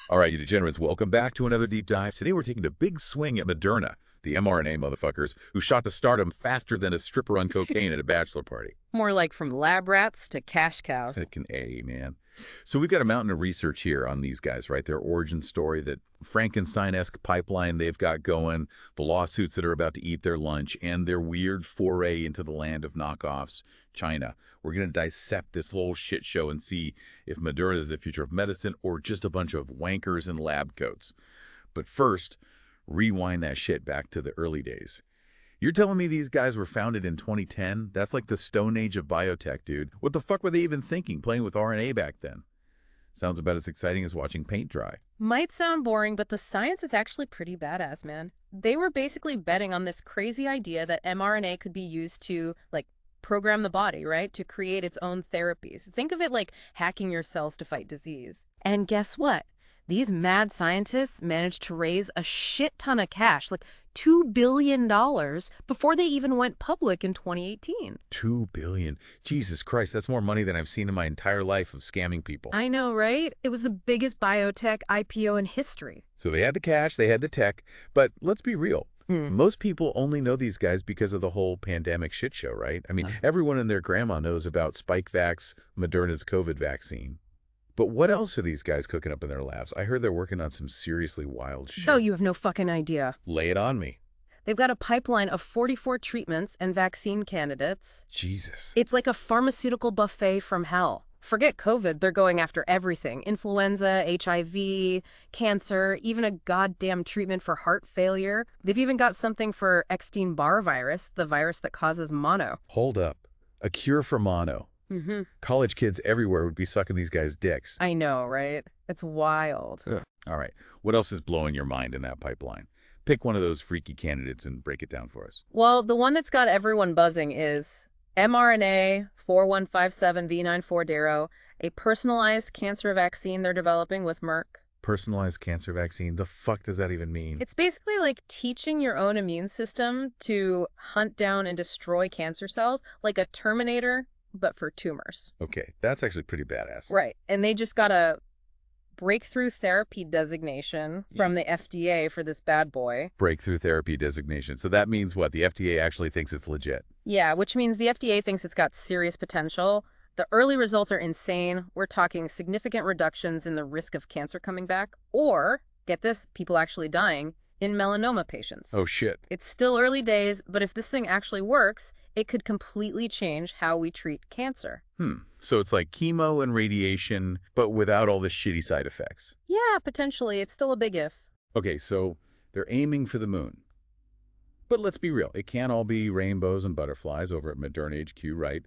All right, you degenerates, welcome back to another deep dive. Today we're taking a big swing at Moderna, the mRNA motherfuckers who shot to stardom faster than a stripper on cocaine at a bachelor party. More like from lab rats to cash cows. Fucking A, man. So we've got a mountain of research here on these guys, right? Their origin story, that Frankenstein-esque pipeline they've got going, the lawsuits that are about to eat their lunch, and their weird foray into the land of knockoffs, China. We're going to dissect this whole shit show and see if Moderna is the future of medicine or just a bunch of wankers in lab coats. But first, rewind that shit back to the early days. You're telling me these guys were founded in 2010? That's like the Stone Age of biotech, dude. What the fuck were they even thinking, playing with RNA back then? Sounds about as exciting as watching paint dry. Might sound boring, but the science is actually pretty badass, man. They were basically betting on this crazy idea that mRNA could be used to, program the body, right? To create its own therapies. Think of it like hacking your cells to fight disease. And guess what? These mad scientists managed to raise a shit ton of cash, like $2 billion, before they even went public in 2018. $2 billion. Jesus Christ, that's more money than I've seen in my entire life of scamming people. I know, right? It was the biggest biotech IPO in history. So they had the cash, they had the tech, but let's be real. Most people only know these guys because of the whole pandemic shit show, right? I mean, everyone and their grandma knows about SpikeVax, Moderna's COVID vaccine. But what else are these guys cooking up in their labs? I heard they're working on some seriously wild shit. Oh, you have no fucking idea. Lay it on me. They've got a pipeline of 44 treatments and vaccine candidates. Jesus. It's like a pharmaceutical buffet from hell. Forget COVID, they're going after everything. Influenza, HIV, cancer, even a goddamn treatment for heart failure. They've even got something for Epstein-Barr virus, the virus that causes mono. Hold up. A cure for mono. College kids everywhere would be sucking these guys' dicks. I know, right? It's wild. Ugh. All right. What else is blowing your mind in that pipeline? Pick one of those freaky candidates and break it down for us. Well, the one that's got everyone buzzing is mRNA 4157V94, a personalized cancer vaccine they're developing with Merck. Personalized cancer vaccine? The fuck does that even mean? It's basically like teaching your own immune system to hunt down and destroy cancer cells like a Terminator, but for tumors. Okay, that's actually pretty badass. Right. And they just got a breakthrough therapy designation from the FDA for this bad boy. Breakthrough therapy designation. So that means what? The FDA actually thinks it's legit. Yeah, which means the FDA thinks it's got serious potential. The early results are insane. We're talking significant reductions in the risk of cancer coming back, or, get this, people actually dying in melanoma patients. Oh, shit. It's still early days, but if this thing actually works, it could completely change how we treat cancer. So it's like chemo and radiation, but without all the shitty side effects. Yeah, potentially. It's still a big if. Okay, so they're aiming for the moon. But let's be real. It can't all be rainbows and butterflies over at Moderna HQ, right?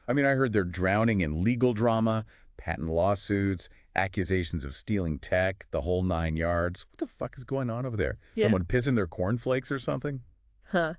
I mean, I heard they're drowning in legal drama, patent lawsuits, accusations of stealing tech, the whole 9 yards. What the fuck is going on over there? Yeah. Someone pissing their cornflakes or something? Huh.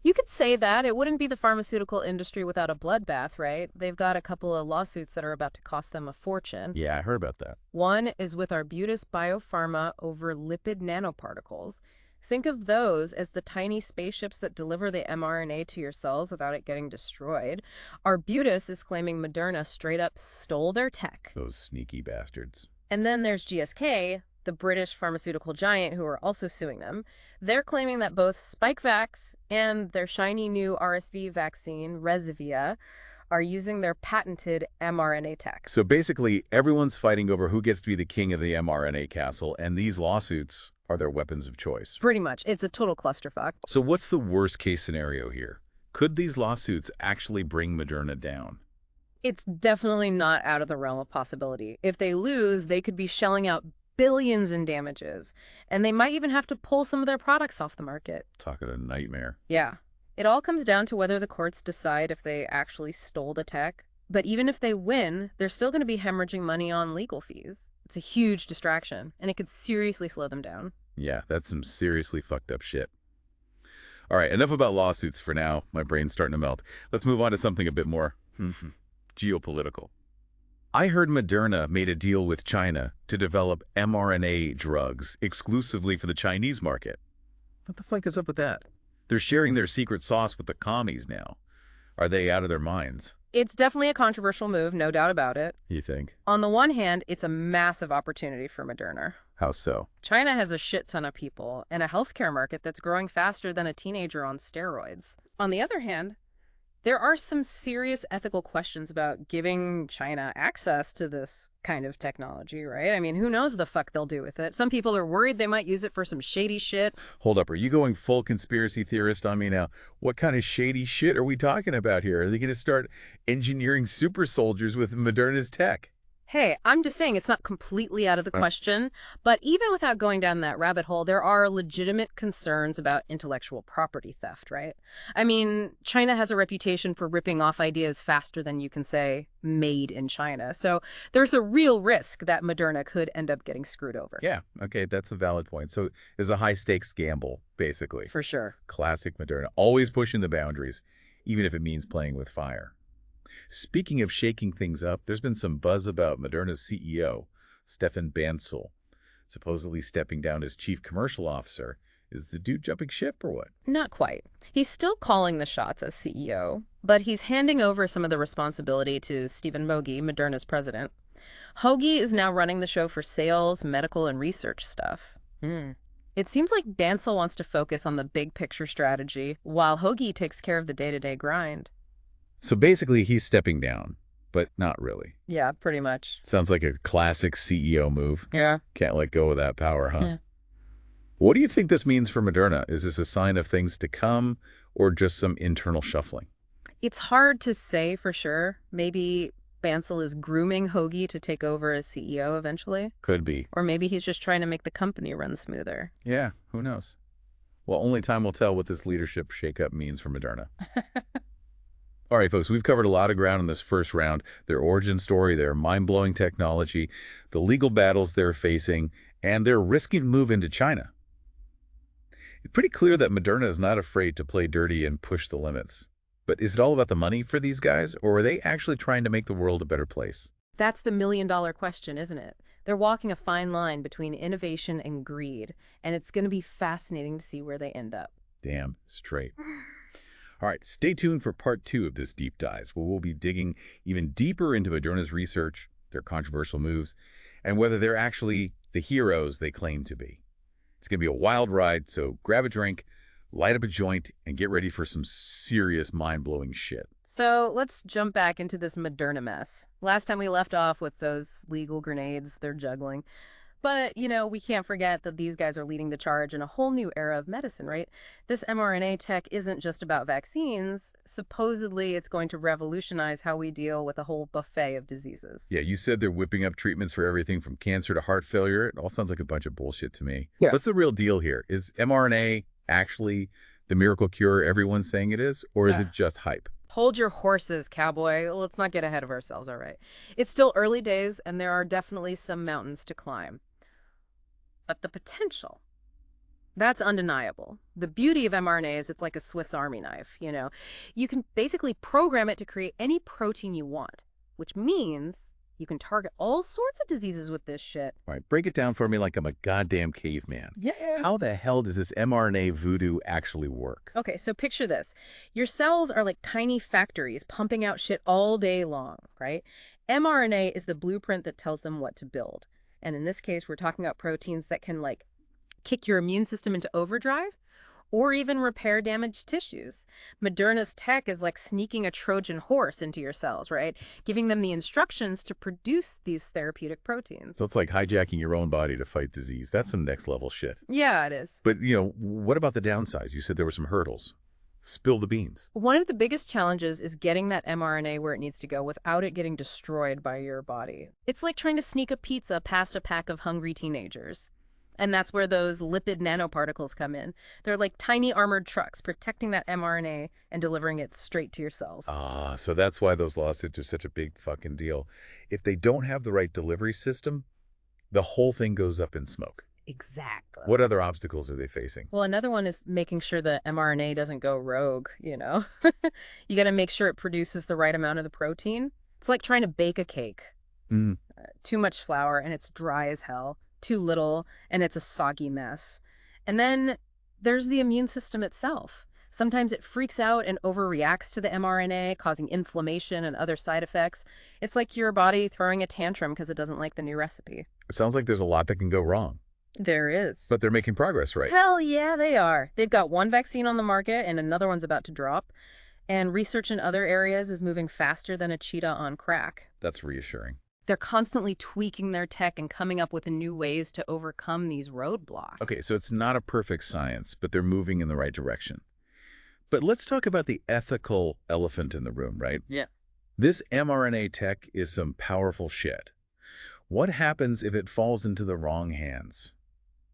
You could say that. It wouldn't be the pharmaceutical industry without a bloodbath, right? They've got a couple of lawsuits that are about to cost them a fortune. Yeah, I heard about that. One is with Arbutus Biopharma over lipid nanoparticles. Think of those as the tiny spaceships that deliver the mRNA to your cells without it getting destroyed. Arbutus is claiming Moderna straight up stole their tech. Those sneaky bastards. And then there's GSK, the British pharmaceutical giant, who are also suing them. They're claiming that both SpikeVax and their shiny new RSV vaccine, Resivia, are using their patented mRNA tech. So basically, everyone's fighting over who gets to be the king of the mRNA castle, and these lawsuits are their weapons of choice. Pretty much. It's a total clusterfuck. So what's the worst case scenario here? Could these lawsuits actually bring Moderna down? It's definitely not out of the realm of possibility. If they lose, they could be shelling out billions in damages, and they might even have to pull some of their products off the market. Talking a nightmare. Yeah. It all comes down to whether the courts decide if they actually stole the tech. But even if they win, they're still going to be hemorrhaging money on legal fees. It's a huge distraction, and it could seriously slow them down. Yeah, that's some seriously fucked up shit. All right, enough about lawsuits for now. My brain's starting to melt. Let's move on to something a bit more geopolitical. I heard Moderna made a deal with China to develop mRNA drugs exclusively for the Chinese market. What the fuck is up with that? They're sharing their secret sauce with the commies now. Are they out of their minds? It's definitely a controversial move, no doubt about it. You think? On the one hand, it's a massive opportunity for Moderna. How so? China has a shit ton of people and a healthcare market that's growing faster than a teenager on steroids. On the other hand, there are some serious ethical questions about giving China access to this kind of technology, right? I mean, who knows the fuck they'll do with it? Some people are worried they might use it for some shady shit. Hold up, are you going full conspiracy theorist on me now? What kind of shady shit are we talking about here? Are they going to start engineering super soldiers with Moderna's tech? Hey, I'm just saying it's not completely out of the question, but even without going down that rabbit hole, there are legitimate concerns about intellectual property theft, right? I mean, China has a reputation for ripping off ideas faster than you can say made in China. So there's a real risk that Moderna could end up getting screwed over. Yeah, okay, that's a valid point. So it's a high-stakes gamble, basically. For sure. Classic Moderna, always pushing the boundaries, even if it means playing with fire. Speaking of shaking things up, there's been some buzz about Moderna's CEO, Stefan Bancel, supposedly stepping down as chief commercial officer. Is the dude jumping ship or what? Not quite. He's still calling the shots as CEO, but he's handing over some of the responsibility to Stephen Hoge, Moderna's president. Hoge is now running the show for sales, medical, and research stuff. It seems like Bancel wants to focus on the big picture strategy, while Hoge takes care of the day-to-day grind. So basically, he's stepping down, but not really. Yeah, pretty much. Sounds like a classic CEO move. Yeah. Can't let go of that power, huh? Yeah. What do you think this means for Moderna? Is this a sign of things to come or just some internal shuffling? It's hard to say for sure. Maybe Bancel is grooming Hoge to take over as CEO eventually. Could be. Or maybe he's just trying to make the company run smoother. Yeah, who knows? Well, only time will tell what this leadership shakeup means for Moderna. All right, folks, we've covered a lot of ground in this first round. Their origin story, their mind-blowing technology, the legal battles they're facing, and their risky move into China. It's pretty clear that Moderna is not afraid to play dirty and push the limits. But is it all about the money for these guys, or are they actually trying to make the world a better place? That's the million-dollar question, isn't it? They're walking a fine line between innovation and greed, and it's going to be fascinating to see where they end up. Damn straight. All right, stay tuned for part 2 of this deep dive, where we'll be digging even deeper into Moderna's research, their controversial moves, and whether they're actually the heroes they claim to be. It's going to be a wild ride, so grab a drink, light up a joint, and get ready for some serious mind-blowing shit. So let's jump back into this Moderna mess. Last time we left off with those legal grenades they're juggling. But, you know, we can't forget that these guys are leading the charge in a whole new era of medicine, right? This mRNA tech isn't just about vaccines. Supposedly, it's going to revolutionize how we deal with a whole buffet of diseases. Yeah, you said they're whipping up treatments for everything from cancer to heart failure. It all sounds like a bunch of bullshit to me. Yeah. What's the real deal here? Is mRNA actually the miracle cure everyone's saying it is, or is it just hype? Hold your horses, cowboy. Let's not get ahead of ourselves, all right? It's still early days, and there are definitely some mountains to climb. But the potential, that's undeniable. The beauty of mRNA is it's like a Swiss Army knife, you know. You can basically program it to create any protein you want, which means you can target all sorts of diseases with this shit. All right, break it down for me like I'm a goddamn caveman. Yeah. How the hell does this mRNA voodoo actually work? Okay, so picture this. Your cells are like tiny factories pumping out shit all day long, right? mRNA is the blueprint that tells them what to build. And in this case, we're talking about proteins that can, like, kick your immune system into overdrive or even repair damaged tissues. Moderna's tech is like sneaking a Trojan horse into your cells, right? Giving them the instructions to produce these therapeutic proteins. So it's like hijacking your own body to fight disease. That's some next level shit. Yeah, it is. But, you know, what about the downsides? You said there were some hurdles. Spill the beans. One of the biggest challenges is getting that mRNA where it needs to go without it getting destroyed by your body. It's like trying to sneak a pizza past a pack of hungry teenagers. And that's where those lipid nanoparticles come in. They're like tiny armored trucks protecting that mRNA and delivering it straight to your cells. Ah, so that's why those lawsuits are such a big fucking deal. If they don't have the right delivery system, the whole thing goes up in smoke. Exactly. What other obstacles are they facing? Well, another one is making sure the mRNA doesn't go rogue, you know? You got to make sure it produces the right amount of the protein. It's like trying to bake a cake. Too much flour and it's dry as hell. Too little and it's a soggy mess. And then there's the immune system itself. Sometimes it freaks out and overreacts to the mRNA, causing inflammation and other side effects. It's like your body throwing a tantrum because it doesn't like the new recipe. It sounds like there's a lot that can go wrong, There is. but they're making progress, right? Hell yeah, they are. They've got one vaccine on the market and another one's about to drop. And research in other areas is moving faster than a cheetah on crack. That's reassuring. They're constantly tweaking their tech and coming up with new ways to overcome these roadblocks. Okay, so it's not a perfect science, but they're moving in the right direction. But let's talk about the ethical elephant in the room, right? Yeah. This mRNA tech is some powerful shit. What happens if it falls into the wrong hands?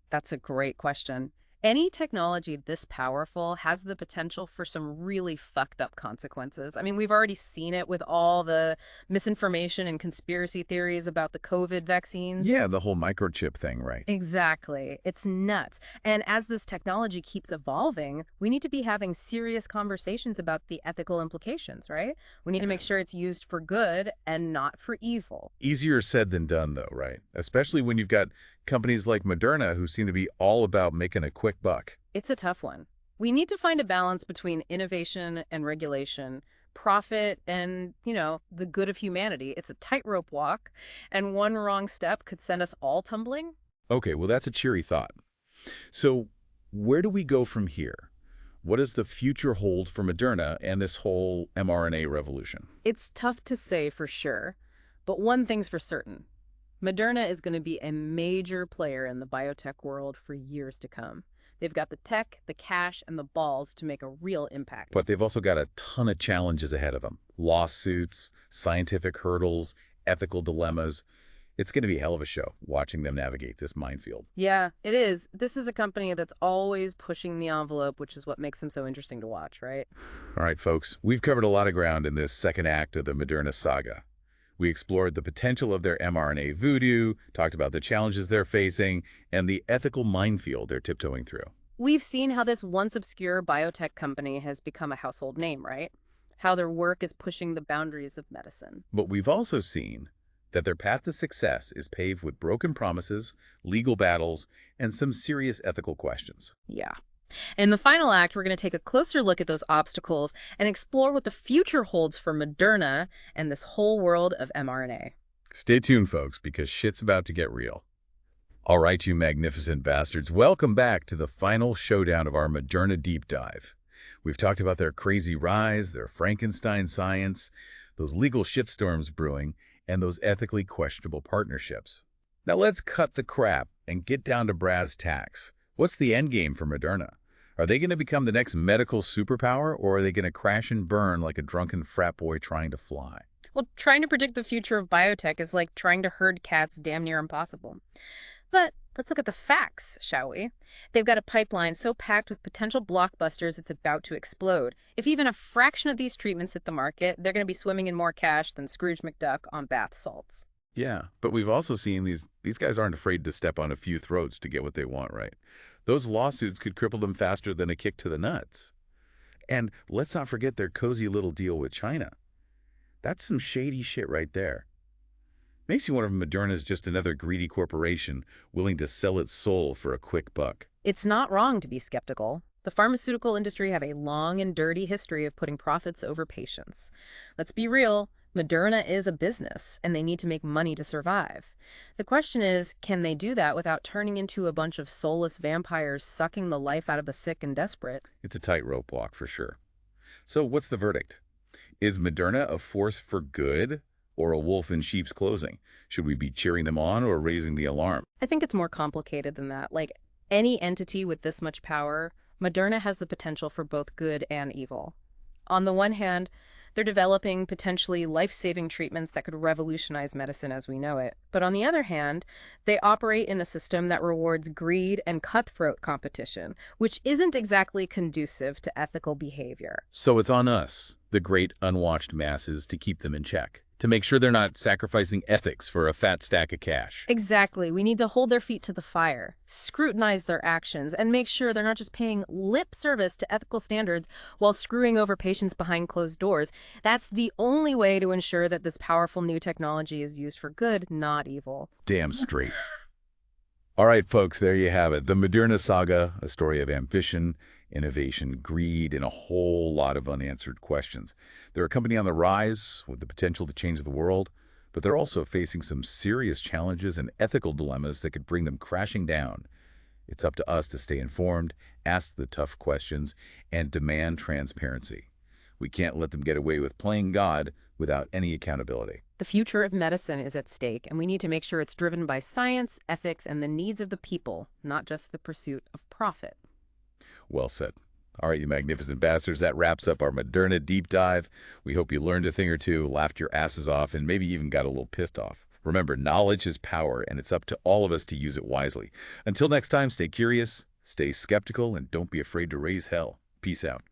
That's a great question. Any technology this powerful has the potential for some really fucked up consequences. I mean, we've already seen it with all the misinformation and conspiracy theories about the COVID vaccines. Yeah, the whole microchip thing, right? Exactly. It's nuts. And as this technology keeps evolving, we need to be having serious conversations about the ethical implications, right? We need to make sure it's used for good and not for evil. Easier said than done, though, right? Especially when you've got companies like Moderna who seem to be all about making a quick buck. It's a tough one. We need to find a balance between innovation and regulation, profit and, the good of humanity. It's a tightrope walk, and one wrong step could send us all tumbling. Okay, well, that's a cheery thought. So where do we go from here? What does the future hold for Moderna and this whole mRNA revolution? It's tough to say for sure, but one thing's for certain. Moderna is going to be a major player in the biotech world for years to come. They've got the tech, the cash, and the balls to make a real impact. But they've also got a ton of challenges ahead of them. Lawsuits, scientific hurdles, ethical dilemmas. It's going to be a hell of a show watching them navigate this minefield. Yeah, it is. This is a company that's always pushing the envelope, which is what makes them so interesting to watch, right? All right, folks, we've covered a lot of ground in this second act of the Moderna saga. We explored the potential of their mRNA voodoo, talked about the challenges they're facing, and the ethical minefield they're tiptoeing through. We've seen how this once obscure biotech company has become a household name, right? How their work is pushing the boundaries of medicine. But we've also seen that their path to success is paved with broken promises, legal battles, and some serious ethical questions. Yeah. In the final act, we're going to take a closer look at those obstacles and explore what the future holds for Moderna and this whole world of mRNA. Stay tuned, folks, because shit's about to get real. All right, you magnificent bastards, welcome back to the final showdown of our Moderna deep dive. We've talked about their crazy rise, their Frankenstein science, those legal shitstorms brewing, and those ethically questionable partnerships. Now let's cut the crap and get down to brass tacks. What's the end game for Moderna? Are they going to become the next medical superpower, or are they going to crash and burn like a drunken frat boy trying to fly? Well, trying to predict the future of biotech is like trying to herd cats damn near impossible. But let's look at the facts, shall we? They've got a pipeline so packed with potential blockbusters it's about to explode. If even a fraction of these treatments hit the market, they're going to be swimming in more cash than Scrooge McDuck on bath salts. Yeah, but we've also seen these guys aren't afraid to step on a few throats to get what they want, right? Those lawsuits could cripple them faster than a kick to the nuts. And let's not forget their cozy little deal with China. That's some shady shit right there. Makes you wonder if Moderna is just another greedy corporation willing to sell its soul for a quick buck. It's not wrong to be skeptical. The pharmaceutical industry have a long and dirty history of putting profits over patients. Let's be real. Moderna is a business, and they need to make money to survive. The question is, can they do that without turning into a bunch of soulless vampires sucking the life out of the sick and desperate? It's a tightrope walk for sure. So what's the verdict? Is Moderna a force for good or a wolf in sheep's clothing? Should we be cheering them on or raising the alarm? I think it's more complicated than that. Like any entity with this much power, Moderna has the potential for both good and evil. On the one hand, they're developing potentially life-saving treatments that could revolutionize medicine as we know it. But on the other hand, they operate in a system that rewards greed and cutthroat competition, which isn't exactly conducive to ethical behavior. So it's on us, the great unwatched masses, to keep them in check, to make sure they're not sacrificing ethics for a fat stack of cash. Exactly. We need to hold their feet to the fire, scrutinize their actions, and make sure they're not just paying lip service to ethical standards while screwing over patients behind closed doors. That's the only way to ensure that this powerful new technology is used for good, not evil. Damn straight. All right, folks, there you have it. The Moderna saga, a story of ambition, innovation, greed, and a whole lot of unanswered questions. They're a company on the rise with the potential to change the world, but they're also facing some serious challenges and ethical dilemmas that could bring them crashing down. It's up to us to stay informed, ask the tough questions, and demand transparency. We can't let them get away with playing God without any accountability. The future of medicine is at stake, and we need to make sure it's driven by science, ethics, and the needs of the people, not just the pursuit of profit. Well said. All right, you magnificent bastards, that wraps up our Moderna deep dive. We hope you learned a thing or two, laughed your asses off, and maybe even got a little pissed off. Remember, knowledge is power, and it's up to all of us to use it wisely. Until next time, stay curious, stay skeptical, and don't be afraid to raise hell. Peace out.